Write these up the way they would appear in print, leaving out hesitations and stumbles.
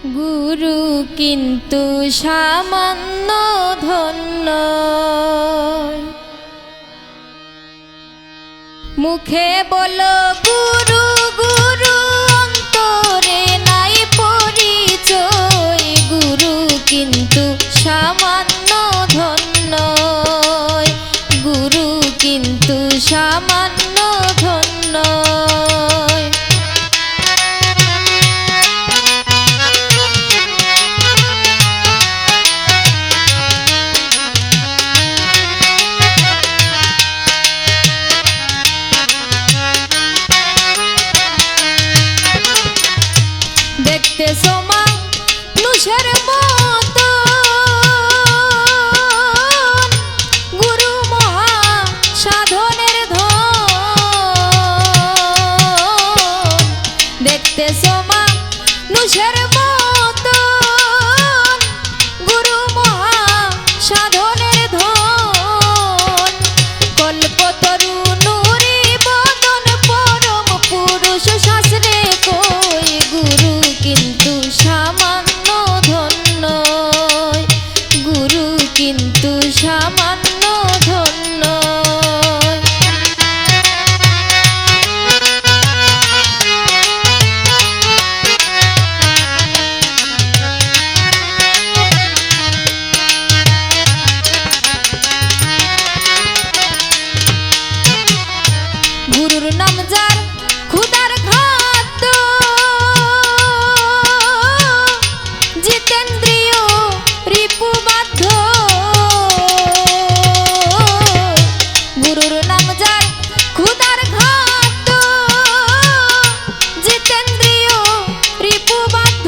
গুরু কিন্তু সামান্য ধন্য, মুখে বলো গুরু গুরু অন্তরে নাই পরিচয়। গুরু কিন্তু সামান্য ধন্য, গুরু কিন্তু সামান্য ধন্য। দেখতে সোমা নুষের মতো গুরু মহা সাধনের ধন। দেখতে সোমা নুষের মতো গুরু মহা সাধনের ধন। কল্পতরু নুরি বদন পরম পুরুষ শাস্ত্রে কই। গুরু কিন্তু সামান্য ধন্য, গুরু কিন্তু সামান্য ধন্য। গুরুর নাম যার খুদার খাদ্য, জিতেন্দ্রিয় রিপু বাধ্য। গুরুর নাম যার খুদার খাদ্য, জিতেন্দ্রিয় রিপু বাধ্য।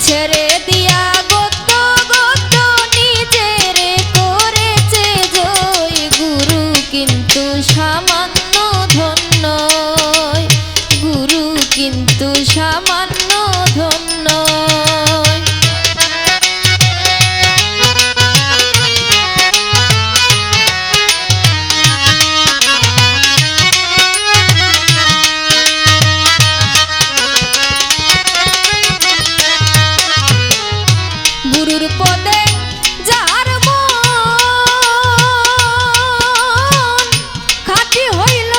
ছেড়ে দিয়া গত গত নিজের করেছে জয়। গুরু কিন্তু সামান্য ধন্য, গুরু কিন্তু সামান্য ধন্য। গুরুর পদে যার মন, খাঁটি হইল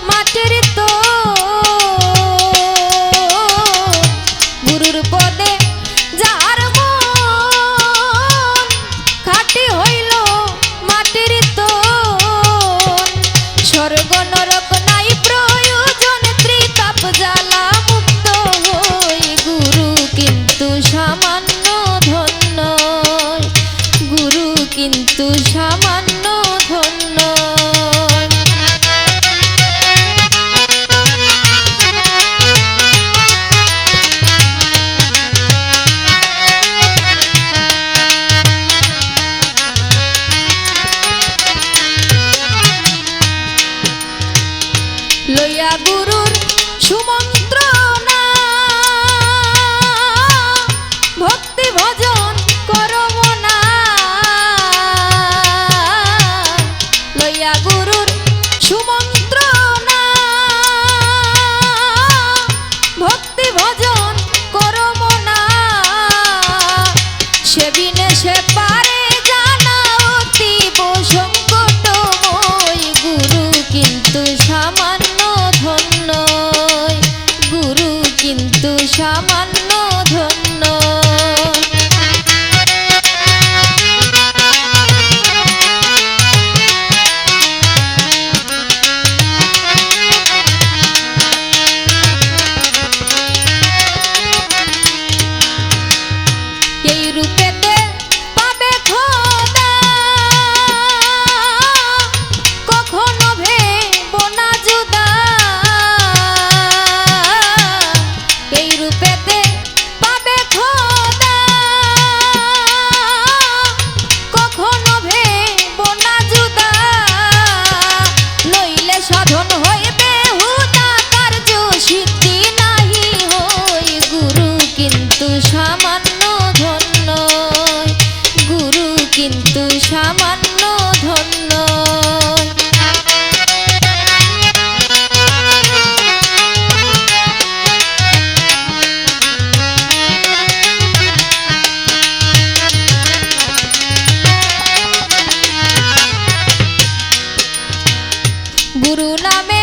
মাটির তোর। গুরুর পদে যার মন, খাঁটি হইল মাটির তোর। স্বর্গ নরক নাই প্রয়োজন, ত্রিতাপ জ্বালা মুক্ত হই। গুরু কিন্তু সামান্য ধন্য, গুরু কিন্তু সামান্য ধন্য। লইয়া গুরুর সুমন্ত্রণা, ভক্তি ভজন করব না। লইয়া গুরুর সুমন্ত্রণা, ভক্তি ভজন করব না। সে বিনে সে পারে জানা অতীব সংকটময়। গুরু কিন্তু সামান্য ধন্য, গুরু কিন্তু সামান্য ধন্য। এই রূপেতে পাবে খোদা, কখনো ভেব না জুদা। এই রূপেতে পাবে খোদা, কখনো ভেব না জুদা। নইলে সাধন হইবে হুদা, কার্য সিদ্ধি নাহি হই। গুরু কিন্তু সামান্য ধন্য, গুরু কিন্তু সামান্য ধন্য। গুরু নামে